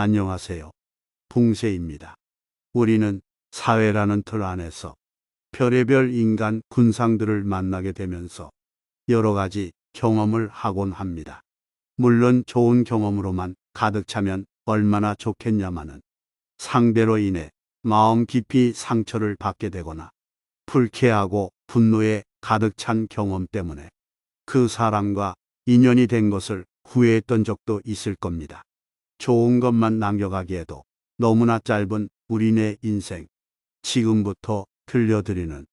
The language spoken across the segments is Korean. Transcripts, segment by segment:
안녕하세요. 붕세입니다. 우리는 사회라는 틀 안에서 별의별 인간 군상들을 만나게 되면서 여러 가지 경험을 하곤 합니다. 물론 좋은 경험으로만 가득 차면 얼마나 좋겠냐마는 상대로 인해 마음 깊이 상처를 받게 되거나 불쾌하고 분노에 가득 찬 경험 때문에 그 사람과 인연이 된 것을 후회했던 적도 있을 겁니다. 좋은 것만 남겨가기에도 너무나 짧은 우리네 인생. 지금부터 들려드리는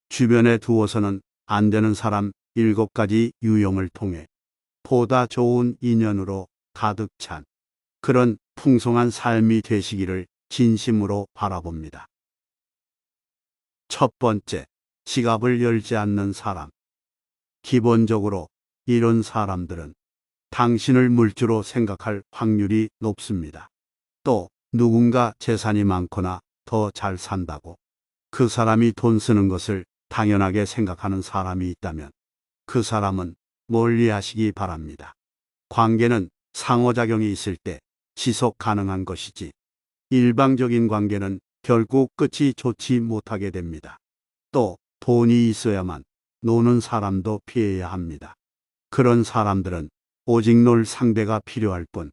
주변에 두어서는 안 되는 사람 7가지 유형을 통해 보다 좋은 인연으로 가득 찬 그런 풍성한 삶이 되시기를 진심으로 바라봅니다. 첫 번째, 지갑을 열지 않는 사람. 기본적으로 이런 사람들은 당신을 물주로 생각할 확률이 높습니다. 또 누군가 재산이 많거나 더 잘 산다고 그 사람이 돈 쓰는 것을 당연하게 생각하는 사람이 있다면 그 사람은 멀리 하시기 바랍니다. 관계는 상호작용이 있을 때 지속 가능한 것이지 일방적인 관계는 결국 끝이 좋지 못하게 됩니다. 또 돈이 있어야만 노는 사람도 피해야 합니다. 그런 사람들은 오직 놀 상대가 필요할 뿐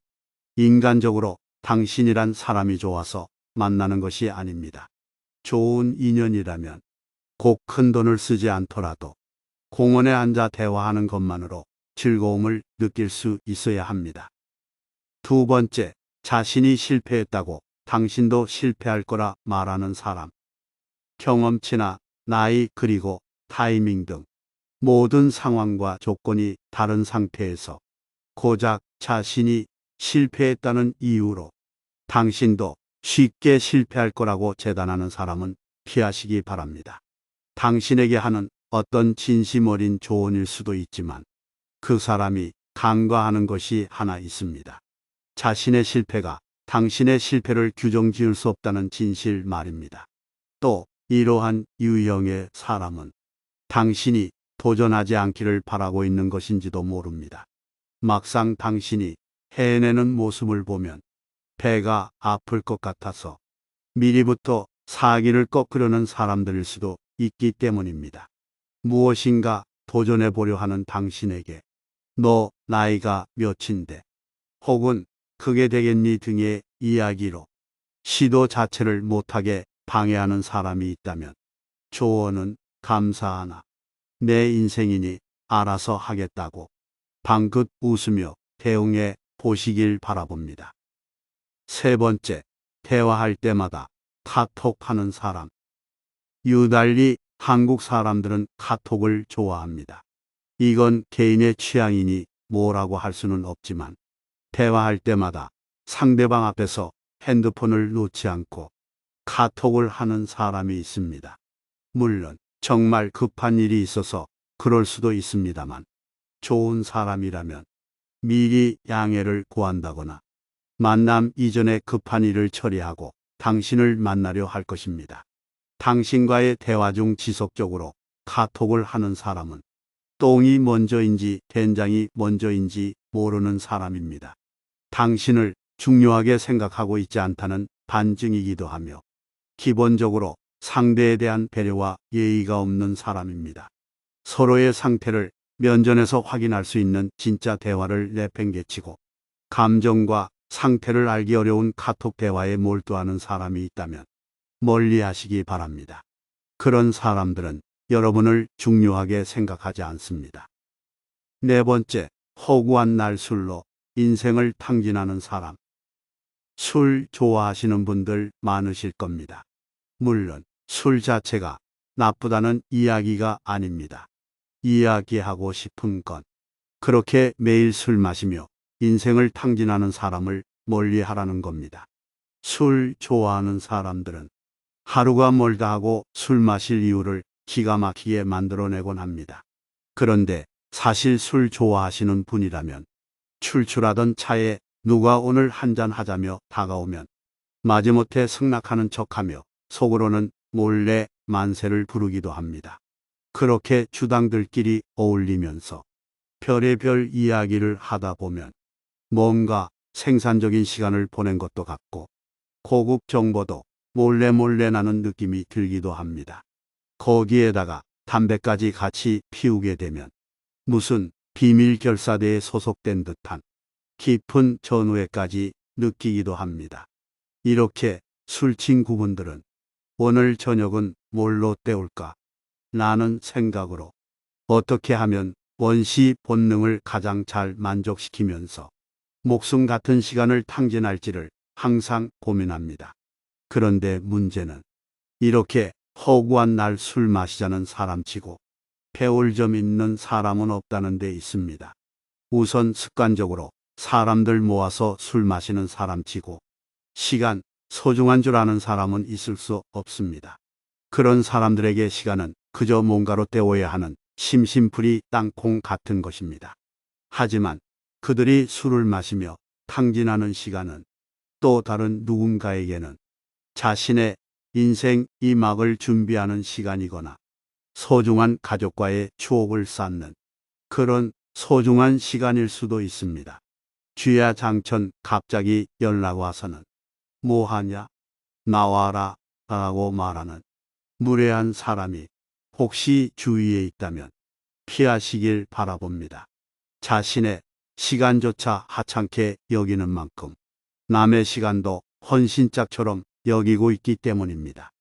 인간적으로 당신이란 사람이 좋아서 만나는 것이 아닙니다. 좋은 인연이라면 꼭 큰 돈을 쓰지 않더라도 공원에 앉아 대화하는 것만으로 즐거움을 느낄 수 있어야 합니다. 두 번째, 자신이 실패했다고 당신도 실패할 거라 말하는 사람. 경험치나 나이 그리고 타이밍 등 모든 상황과 조건이 다른 상태에서 고작 자신이 실패했다는 이유로 당신도 쉽게 실패할 거라고 재단하는 사람은 피하시기 바랍니다. 당신에게 하는 어떤 진심 어린 조언일 수도 있지만 그 사람이 간과하는 것이 하나 있습니다. 자신의 실패가 당신의 실패를 규정 지을 수 없다는 진실 말입니다. 또 이러한 유형의 사람은 당신이 도전하지 않기를 바라고 있는 것인지도 모릅니다. 막상 당신이 해내는 모습을 보면 배가 아플 것 같아서 미리부터 사기를 꺾으려는 사람들일 수도 있기 때문입니다. 무엇인가 도전해 보려 하는 당신에게 너 나이가 몇인데 혹은 그게 되겠니 등의 이야기로 시도 자체를 못하게 방해하는 사람이 있다면 조언은 감사하나 내 인생이니 알아서 하겠다고 방긋 웃으며 대응해 보시길 바라봅니다. 세 번째, 대화할 때마다 카톡하는 사람. 유달리 한국 사람들은 카톡을 좋아합니다. 이건 개인의 취향이니 뭐라고 할 수는 없지만 대화할 때마다 상대방 앞에서 핸드폰을 놓지 않고 카톡을 하는 사람이 있습니다. 물론 정말 급한 일이 있어서 그럴 수도 있습니다만 좋은 사람이라면 미리 양해를 구한다거나 만남 이전에 급한 일을 처리하고 당신을 만나려 할 것입니다. 당신과의 대화 중 지속적으로 카톡을 하는 사람은 똥이 먼저인지 된장이 먼저인지 모르는 사람입니다. 당신을 중요하게 생각하고 있지 않다는 반증이기도 하며 기본적으로 상대에 대한 배려와 예의가 없는 사람입니다. 서로의 상태를 면전에서 확인할 수 있는 진짜 대화를 내팽개치고 감정과 상태를 알기 어려운 카톡 대화에 몰두하는 사람이 있다면 멀리 하시기 바랍니다. 그런 사람들은 여러분을 중요하게 생각하지 않습니다. 네 번째, 허구한 날술로 인생을 탕진하는 사람. 술 좋아하시는 분들 많으실 겁니다. 물론 술 자체가 나쁘다는 이야기가 아닙니다. 이야기하고 싶은 건 그렇게 매일 술 마시며 인생을 탕진하는 사람을 멀리하라는 겁니다. 술 좋아하는 사람들은 하루가 멀다 하고 술 마실 이유를 기가 막히게 만들어내곤 합니다. 그런데 사실 술 좋아하시는 분이라면 출출하던 차에 누가 오늘 한잔 하자며 다가오면 마지못해 승낙하는 척하며 속으로는 몰래 만세를 부르기도 합니다. 그렇게 주당들끼리 어울리면서 별의별 이야기를 하다 보면 뭔가 생산적인 시간을 보낸 것도 같고 고급 정보도 몰래 나는 느낌이 들기도 합니다. 거기에다가 담배까지 같이 피우게 되면 무슨 비밀 결사대에 소속된 듯한 깊은 전우애까지 느끼기도 합니다. 이렇게 술친 구분들은 오늘 저녁은 뭘로 때울까? 라는 생각으로 어떻게 하면 원시 본능을 가장 잘 만족시키면서 목숨 같은 시간을 탕진할지를 항상 고민합니다. 그런데 문제는 이렇게 허구한 날 술 마시자는 사람치고 배울 점 있는 사람은 없다는 데 있습니다. 우선 습관적으로 사람들 모아서 술 마시는 사람치고 시간 소중한 줄 아는 사람은 있을 수 없습니다. 그런 사람들에게 시간은 그저 뭔가로 때워야 하는 심심풀이 땅콩 같은 것입니다. 하지만 그들이 술을 마시며 탕진하는 시간은 또 다른 누군가에게는 자신의 인생 이 막을 준비하는 시간이거나 소중한 가족과의 추억을 쌓는 그런 소중한 시간일 수도 있습니다. 쥐야장천 갑자기 연락 와서는 뭐하냐? 나와라 라고 말하는 무례한 사람이 혹시 주위에 있다면 피하시길 바라봅니다. 자신의 시간조차 하찮게 여기는 만큼 남의 시간도 헌신짝처럼 여기고 있기 때문입니다.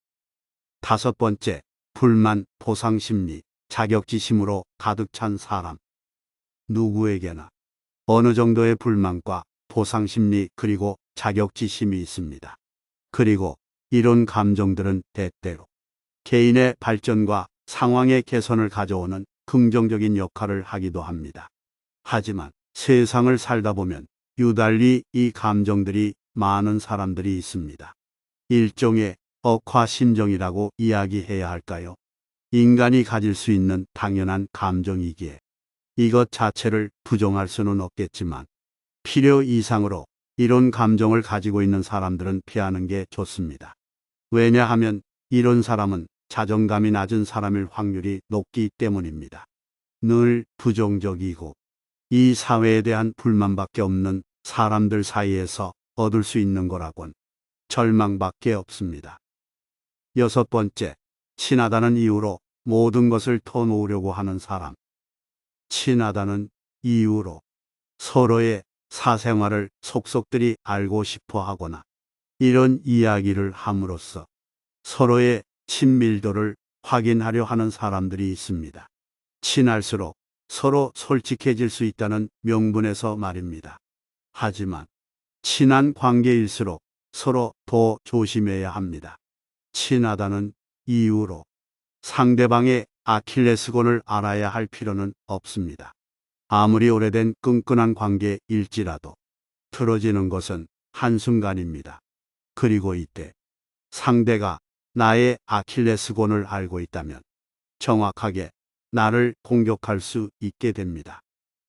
다섯 번째, 불만, 보상심리, 자격지심으로 가득 찬 사람. 누구에게나 어느 정도의 불만과 보상심리 그리고 자격지심이 있습니다. 그리고 이런 감정들은 때때로 개인의 발전과 상황의 개선을 가져오는 긍정적인 역할을 하기도 합니다. 하지만 세상을 살다 보면 유달리 이 감정들이 많은 사람들이 있습니다. 일종의 억화심정이라고 이야기해야 할까요? 인간이 가질 수 있는 당연한 감정이기에 이것 자체를 부정할 수는 없겠지만 필요 이상으로 이런 감정을 가지고 있는 사람들은 피하는 게 좋습니다. 왜냐하면 이런 사람은 자존감이 낮은 사람일 확률이 높기 때문입니다. 늘 부정적이고 이 사회에 대한 불만밖에 없는 사람들 사이에서 얻을 수 있는 거라곤 절망밖에 없습니다. 여섯 번째, 친하다는 이유로 모든 것을 터놓으려고 하는 사람. 친하다는 이유로 서로의 사생활을 속속들이 알고 싶어 하거나 이런 이야기를 함으로써 서로의 친밀도를 확인하려 하는 사람들이 있습니다. 친할수록 서로 솔직해질 수 있다는 명분에서 말입니다. 하지만 친한 관계일수록 서로 더 조심해야 합니다. 친하다는 이유로 상대방의 아킬레스건을 알아야 할 필요는 없습니다. 아무리 오래된 끈끈한 관계일지라도 틀어지는 것은 한순간입니다. 그리고 이때 상대가 나의 아킬레스건을 알고 있다면 정확하게 나를 공격할 수 있게 됩니다.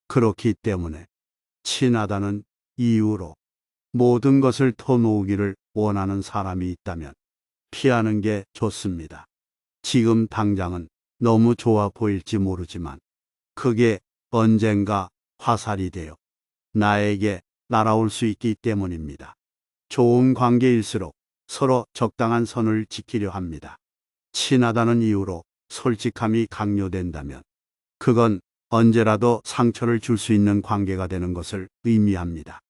그렇기 때문에 친하다는 이유로 모든 것을 터놓으기를 원하는 사람이 있다면 피하는 게 좋습니다. 지금 당장은 너무 좋아 보일지 모르지만 그게 언젠가 화살이 되어 나에게 날아올 수 있기 때문입니다. 좋은 관계일수록 서로 적당한 선을 지키려 합니다. 친하다는 이유로 솔직함이 강요된다면 그건 언제라도 상처를 줄 수 있는 관계가 되는 것을 의미합니다.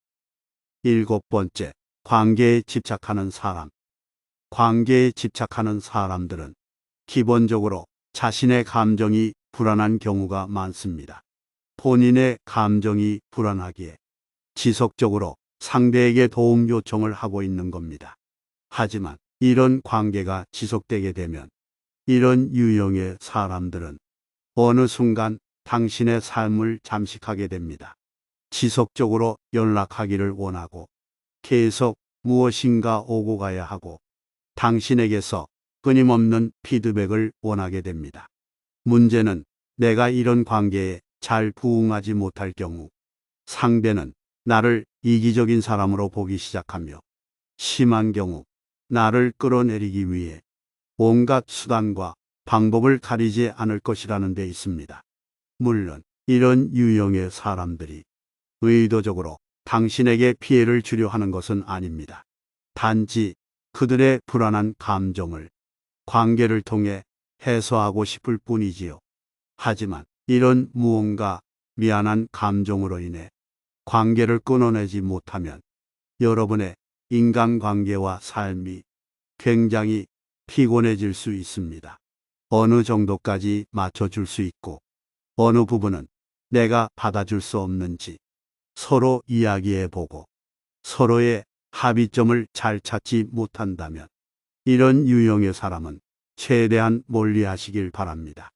일곱 번째, 관계에 집착하는 사람. 관계에 집착하는 사람들은 기본적으로 자신의 감정이 불안한 경우가 많습니다. 본인의 감정이 불안하기에 지속적으로 상대에게 도움 요청을 하고 있는 겁니다. 하지만 이런 관계가 지속되게 되면 이런 유형의 사람들은 어느 순간 당신의 삶을 잠식하게 됩니다. 지속적으로 연락하기를 원하고 계속 무엇인가 오고 가야 하고 당신에게서 끊임없는 피드백을 원하게 됩니다. 문제는 내가 이런 관계에 잘 부응하지 못할 경우 상대는 나를 이기적인 사람으로 보기 시작하며 심한 경우 나를 끌어내리기 위해 온갖 수단과 방법을 가리지 않을 것이라는 데 있습니다. 물론 이런 유형의 사람들이 의도적으로 당신에게 피해를 주려 하는 것은 아닙니다. 단지 그들의 불안한 감정을 관계를 통해 해소하고 싶을 뿐이지요. 하지만 이런 무언가 미안한 감정으로 인해 관계를 끊어내지 못하면 여러분의 인간관계와 삶이 굉장히 피곤해질 수 있습니다. 어느 정도까지 맞춰줄 수 있고 어느 부분은 내가 받아줄 수 없는지 서로 이야기해보고 서로의 합의점을 잘 찾지 못한다면 이런 유형의 사람은 최대한 멀리하시길 바랍니다.